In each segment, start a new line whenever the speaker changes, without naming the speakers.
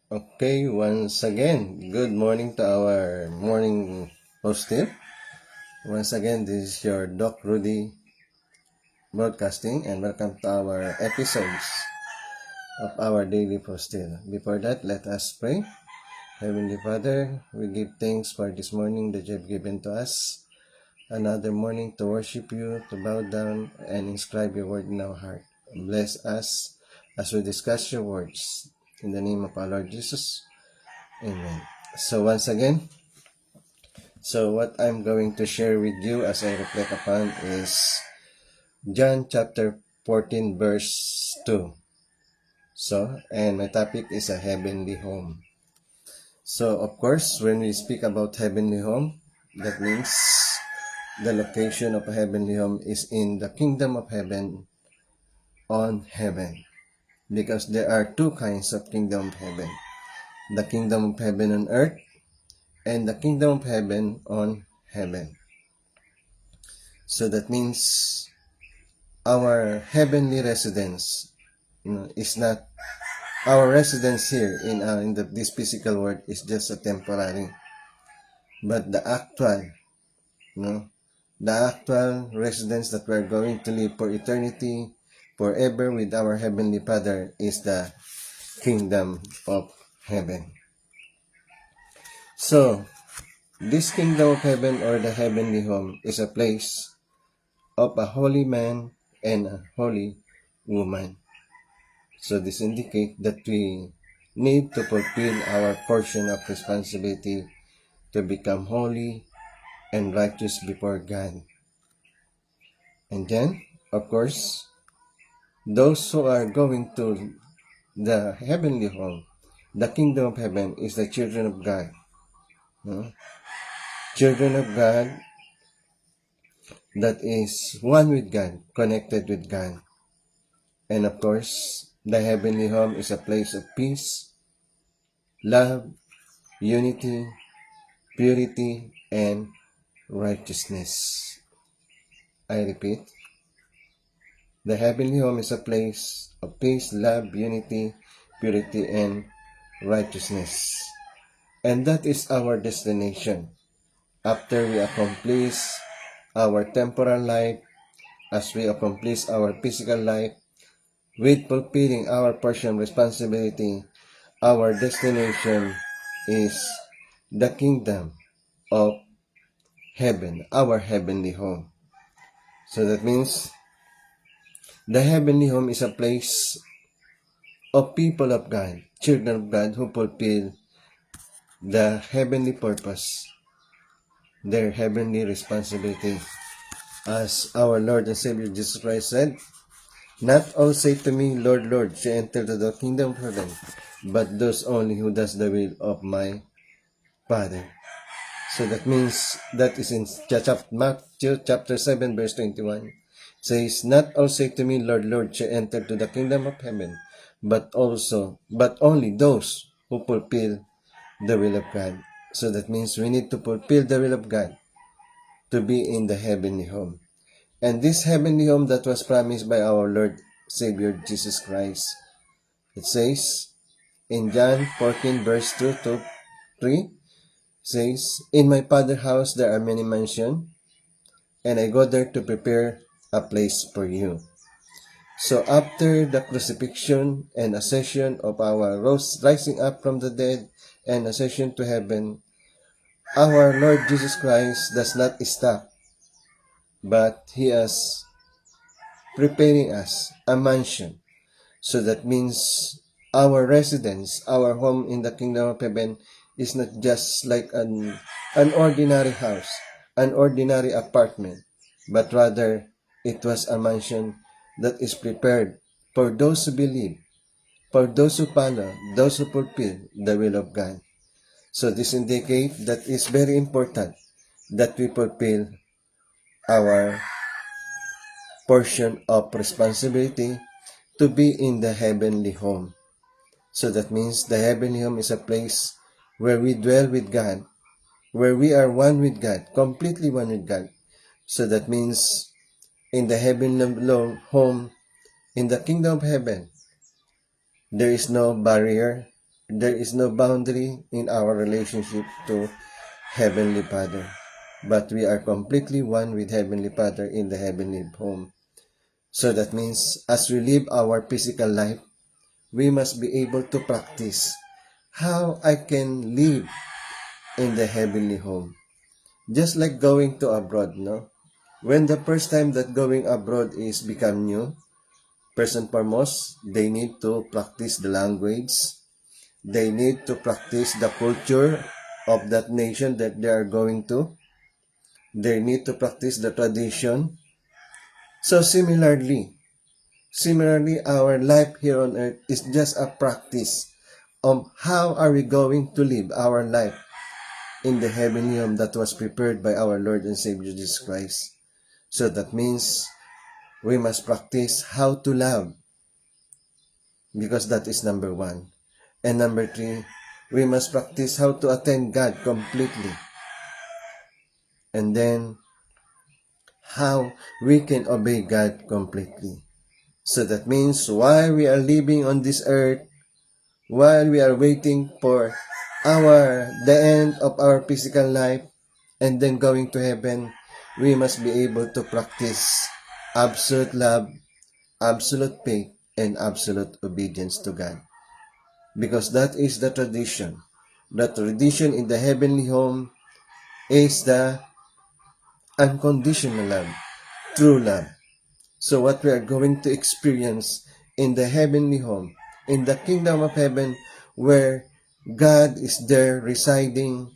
Okay, once again, good morning to our morning host here. Once again, this is your Doc Rudy Broadcasting and welcome to our episodes of our daily post here. Before that, let us pray. Heavenly Father, we give thanks for this morning that you have given to us. Another morning to worship you, to bow down and inscribe your word in our heart. Bless us as we discuss your words. In the name of our Lord Jesus, Amen. So once again, what I'm going to share with you as I reflect upon is John chapter 14 verse 2. And my topic is a heavenly home. So, of course, when we speak about heavenly home, that means the location of a heavenly home is in the kingdom of heaven on heaven. Because there are two kinds of kingdom of heaven. The kingdom of heaven on earth and the kingdom of heaven on heaven. So that means our heavenly residence is not our residence here in this physical world is just a temporary, but the actual residence that we're going to live for eternity, forever with our heavenly Father is the kingdom of heaven. So, this kingdom of heaven or the heavenly home is a place of a holy man and a holy woman. So this indicates that we need to fulfill our portion of responsibility to become holy and righteous before God. And then, of course, those who are going to the heavenly home, the kingdom of heaven, is the children of God. Children of God that is one with God, connected with God. And of course, the heavenly home is a place of peace, love, unity, purity, and righteousness. I repeat, the heavenly home is a place of peace, love, unity, purity, and righteousness. And that is our destination. After we accomplish our temporal life, as we accomplish our physical life, with fulfilling our portion responsibility, our destination is the kingdom of heaven, our heavenly home. So that means the heavenly home is a place of people of God, children of God who fulfill the heavenly purpose, their heavenly responsibility. As our Lord and Savior Jesus Christ said, "Not all say to me, Lord, Lord, shall enter to the kingdom of heaven, but those only who does the will of my Father." So that means that is in Matthew chapter 7 verse 21. Says, "Not all say to me, Lord, Lord, shall enter to the kingdom of heaven, but only those who fulfill the will of God." So that means we need to fulfill the will of God to be in the heavenly home. And this heavenly home that was promised by our Lord Savior Jesus Christ, it says in John 14 verse 2 to 3, says, "In my Father's house there are many mansions, and I go there to prepare a place for you." So after the crucifixion and ascension of our rising up from the dead and ascension to heaven, our Lord Jesus Christ does not stop, but He is preparing us a mansion. So that means our residence, our home in the kingdom of heaven is not just like an ordinary house, an ordinary apartment, but rather it was a mansion that is prepared for those who believe, for those who follow, those who fulfill the will of God. So this indicates that it's very important that we fulfill our portion of responsibility to be in the heavenly home. So that means the heavenly home is a place where we dwell with God, where we are one with God, completely one with God. So that means in the heavenly home, in the kingdom of heaven, there is no barrier, there is no boundary in our relationship to Heavenly Father. But we are completely one with Heavenly Father in the heavenly home. So that means as we live our physical life, we must be able to practice how I can live in the heavenly home. Just like going to abroad, no? When the first time that going abroad is become new, first and foremost, they need to practice the language. They need to practice the culture of that nation that they are going to. They need to practice the tradition. So similarly, our life here on earth is just a practice of how are we going to live our life in the heavenly home that was prepared by our Lord and Savior Jesus Christ. So that means we must practice how to love, because that is number one. And number three, we must practice how to attend God completely. And then how we can obey God completely. So that means while we are living on this earth, while we are waiting for the end of our physical life and then going to heaven, we must be able to practice absolute love, absolute faith, and absolute obedience to God. Because that is the tradition. The tradition in the heavenly home is the unconditional love, true love. So what we are going to experience in the heavenly home, in the kingdom of heaven, where God is there residing,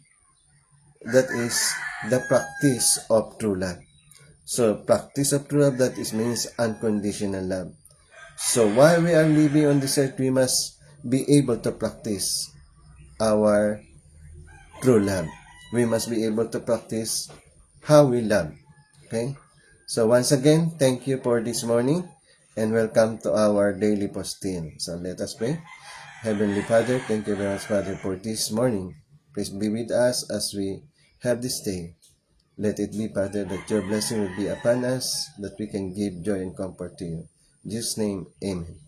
that is the practice of true love. So practice of true love, that is means unconditional love. So while we are living on this earth, we must be able to practice our true love. We must be able to practice how we love. Okay? So once again, thank you for this morning and welcome to our daily posting. So let us pray. Heavenly Father, thank you very much, Father, for this morning. Please be with us as we have this day. Let it be, Father, that your blessing will be upon us, that we can give joy and comfort to you. In Jesus' name, amen.